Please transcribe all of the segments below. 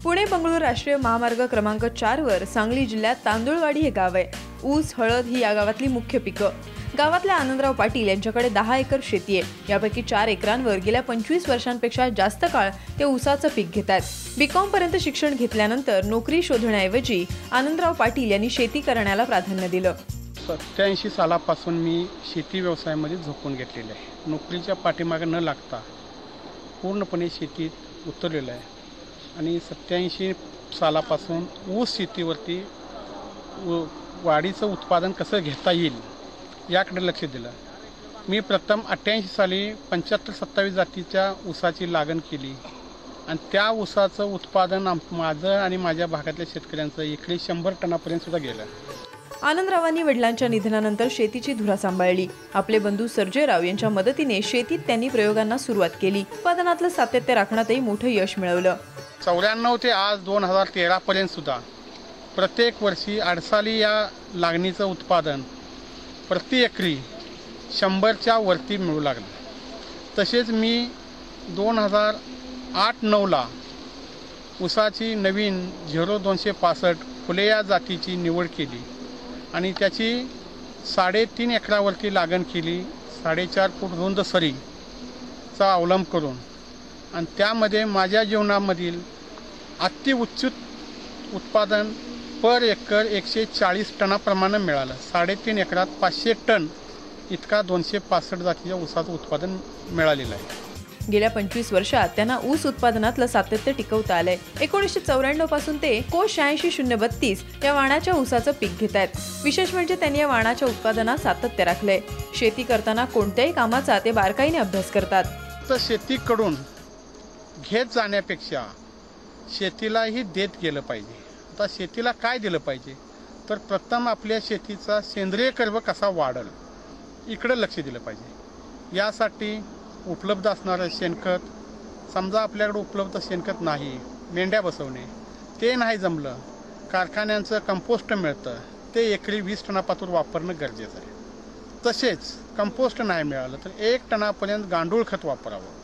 पुणे बंगळूर राष्ट्रीय महामार्ग क्रमांक 4 वर सांगली जिल्ह्यात तांदुळवाडी हे गाव आहे। ऊस, हळद ही या गावातली मुख्य पिकं। गावातल्या आनंदराव पाटील यांच्याकडे 10 एकर शेती आहे। यापैकी 4 एकरांवर गेल्या 25 वर्षांपेक्षा जास्त काळ ते ऊसाचं पीक घेतात। बीकॉम पर्यंत शिक्षण घेतल्यानंतर नोकरी शोधण्याऐवजी आनंदराव पाटील यांनी शेती करण्याला प्राधान्य दिलं। 87 सालापासून मी शेती व्यवसायामध्ये झोकून घेतलेले आहे। नोकरीच्या पाठीमागे न लागता पूर्णपणे शेतीत उतरलेलं आहे आणि 87 सालापासून ऊस शेतीवरती वाढीचं उत्पादन कसं घेता येईल याकडे लक्ष दिलं। मी प्रथम 88 साली 75-27 जातीच्या ऊसाची लागण केली आणि त्या ऊसाचं उत्पादन माझं आणि माझ्या भागातल्या शेतकऱ्यांचं एकरी 100 टनापर्यंत सुद्धा गेलं। आनंदरावांनी वडिलांच्या निधनानंतर शेतीची धुरा सांभाळली। आपले बंधू सर्जेराव यांच्या मदतीने शेतीत त्यांनी प्रयोगांना सुरुवात केली। उत्पादनातलं सातत्य राखण्यातही मोठं यश मिळवलं। 94 ते आज 2013 पर्यंत सुद्धा प्रत्येक वर्षी अडसाली या लागणीचं उत्पादन प्रति एकरी 100च्या वरती मिळू लागलं। तसेच मी 2008-9ला ऊसाची नवीन 0265 फुले या जातीची निवड केली आणि त्याची 3.5 एकरावरती लागण केली। 4.5 फूट रुंद सरीचा अवलंब करून आणि त्यामध्ये माझ्या जीवनामधील अतिउच्च उत्पादन पर एकर 140 टनाप्रमाणे मिळालं। 3.5 एकरात 500 टन इतका 265 जातीच्या ऊसाचं उत्पादन मिळालेलं आहे। गेल्या 25 वर्षात त्यांना ऊस उत्पादनातलं सातत्य टिकवता आलंय। 1994 पासून ते कोश 86-032 या वाणाच्या ऊसाचं पीक घेत आहेत। विशेष म्हणजे त्यांनी या वाणाच्या उत्पादनात सातत्य राखलंय। शेती करताना कोणत्याही कामाचा ते बारकाईने अभ्यास करतात। तर शेतीकडून घेत जाण्यापेक्षा शेतीलाही देत गेलं पाहिजे। आता शेतीला काय दिलं पाहिजे तर प्रथम आपल्या शेतीचा सेंद्रिय कर्ब कसा वाढेल इकडे लक्ष दिलं पाहिजे। यासाठी उपलब्ध असणारं शेणखत, समजा आपल्याकडे उपलब्ध शेणखत नाही, मेंढ्या बसवणे ते नाही जमलं, कारखान्यांचं कंपोस्ट मिळतं ते एकरी 20 टनापासून वापरणं गरजेचं आहे। तसेच कंपोस्ट नाही मिळालं तर 1 टनापर्यंत गांडूळ खत वापरावं।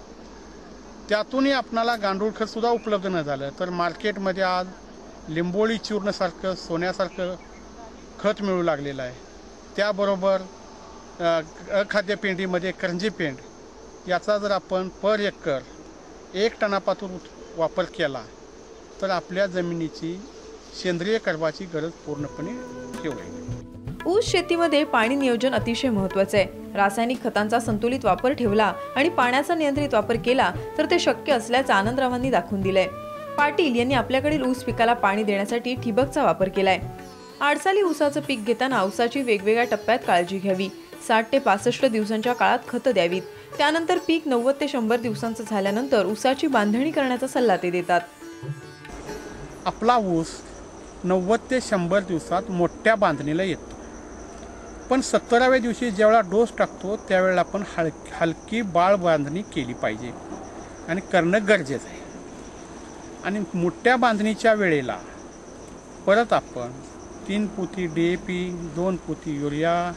त्यातूनही आपणाला गांडूळ खत सुद्धा उपलब्ध न झालं तर मार्केटमध्ये आज लिंबोळी चूर्णसारखं सोन्यासारखं खत मिळू लागलेलं आहे। त्याबरोबर अखाद्य पेंडीमध्ये करंजी पेंड याचा जर आपण पर एकर 1 टनापासून वापर केला तर आपल्या जमिनीची सेंद्रिय कर्बाची गरज पूर्णपणे होईल। ऊस शेतीमध्ये पाणी नियोजन अतिशय महत्त्वाचं आहे। रासायनिक खतांचा संतुलित वापर ठेवला आणि पाण्याचा नियंत्रित वापर केला तर ते शक्य असल्याचं आनंदरावांनी दाखवून दिलंय। पाटील यांनी आपल्याकडील ऊस पिकाला पाणी देण्यासाठी ठिबकचा वापर केलाय। आडसाली ऊसाचं पीक घेताना ऊसाची वेगवेगळ्या टप्प्यात काळजी घ्यावी। 60 ते 65 दिवसांच्या काळात खतं द्यावीत। त्यानंतर पीक 90 ते 100 दिवसांचं झाल्यानंतर ऊसाची बांधणी करण्याचा सल्ला ते देतात। आपला ऊस 90 ते 100 दिवसात मोठ्या बांधणीला येतो, पण 70व्या दिवशी जेव्हा डोस टाकतो त्यावेळेला आपण हलकी बाळ बांधणी केली पाहिजे आणि करणं गरजेचं आहे। आणि मोठ्या बांधणीच्या वेळेला परत आपण 3 पोती DAP, 2 पोती युरिया,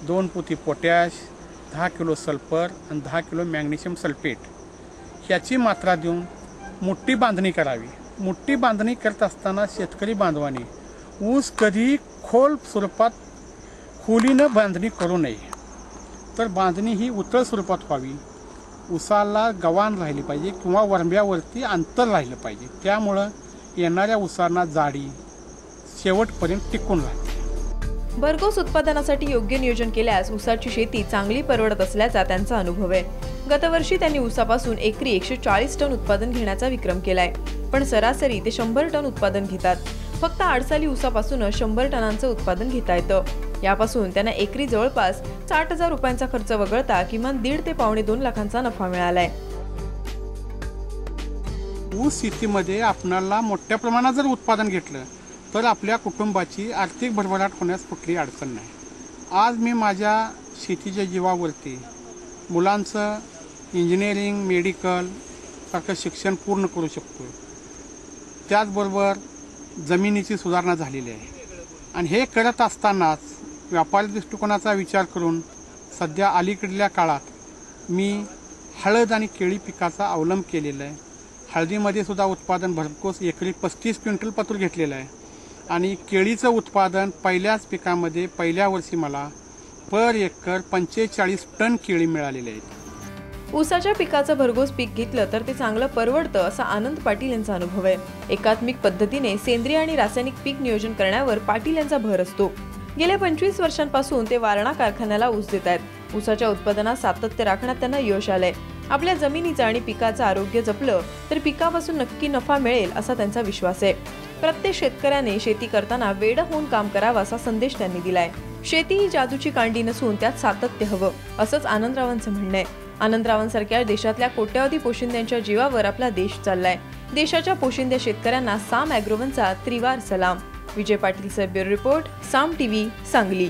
2 पोती पोटॅश, 10 किलो सल्फर आणि 10 किलो मॅग्नेशियम सल्फेट ह्याची मात्रा देऊन मोठी बांधणी करावी। मोठी बांधणी करत असताना शेतकरी बांधवांनी ऊस कधी खोल स्वरूपात खोलीनं बांधणी करू नये, तर बांधणी ही उतळ स्वरूपात व्हावी। ऊसाला गव्हाण राहिली पाहिजे किंवा वरंब्यावरती अंतर राहिलं पाहिजे, त्यामुळं येणाऱ्या ऊसांना जाडी शेवटपर्यंत टिकून राहते। भरघोस उत्पादनासाठी योग्य नियोजन केल्यास ऊसाची शेती चांगली परवडत असल्याचा त्यांचा अनुभव आहे। गतवर्षी त्यांनी ऊसापासून एकरी 140 टन उत्पादन घेण्याचा विक्रम केलाय, पण सरासरी ते 100 टन उत्पादन घेतात। फक्त आडसाली ऊसापासून 100 टनांचं उत्पादन घेता येतं। यापासून त्यांना एकरी जवळपास 60,000 रुपयांचा खर्च वगळता किमान 1.5 ते 2.5 लाखांचा नफा मिळालाय। ऊस शेतीमध्ये आपणाला मोठ्या प्रमाणात जर उत्पादन घेतलं तर आपल्या कुटुंबाची आर्थिक भरभराट होण्यास कुठलीही अडचण नाही। आज मी माझ्या शेतीच्या जीवावरती मुलांचं इंजिनिअरिंग, मेडिकल सारखं शिक्षण पूर्ण करू शकतो। त्याचबरोबर जमिनीची सुधारणा झालेली आहे आणि हे करत असतानाच व्यापारी दृष्टिकोनाचा विचार करून सध्या अलीकडल्या काळात मी हळद आणि केळी पिकाचा अवलंब केलेला आहे। हळदीमध्ये सुद्धा उत्पादन भरघोस एकरी 35 क्विंटल पतूर घेतलेलं आहे आणि केळीचं उत्पादन पहिल्याच पिकामध्ये पहिल्या वर्षी मला पर एकर 45 टन केळी मिळालेली आहेत. ऊसाच्या पिकाचं भरघोस पीक घेतलं तर ते चांगलं परवडतं असा आनंद पाटील यांचा अनुभव आहे. एकात्मिक पद्धतीने सेंद्रिय आणि रासायनिक पीक नियोजन करण्यावर पाटील यांचा भर असतो. गेल्या 25 वर्षांपासून ते वारणा कारखान्याला ऊस देत आहेत. ऊसाच्या उत्पादनात सातत्य राखण्यात त्यांना यश आलंय. आपल्या जमिनीचं आणि पिकाचं आरोग्य जपलं तर पिकापासून नक्की नफा मिळेल असा त्यांचा विश्वास आहे. प्रत्येक शेतकऱ्याने शेती करताना वेड होऊन काम करावं असा संदेश त्यांनी दिलाय. शेती ही जादूची कांडी नसून त्यात सातत्य हवं असंच आनंदरावांचं म्हणणं आहे. आनंदरावांसारख्या देशातल्या कोट्यावधी पोशिंद्यांच्या जीवावर आपला देश चाललाय. देशाच्या पोशिंद्या शेतकऱ्यांना साम ॲग्रोवनचा त्रिवार सलाम. विजय पाटील, ब्युरो रिपोर्ट, साम टीव्ही, सांगली.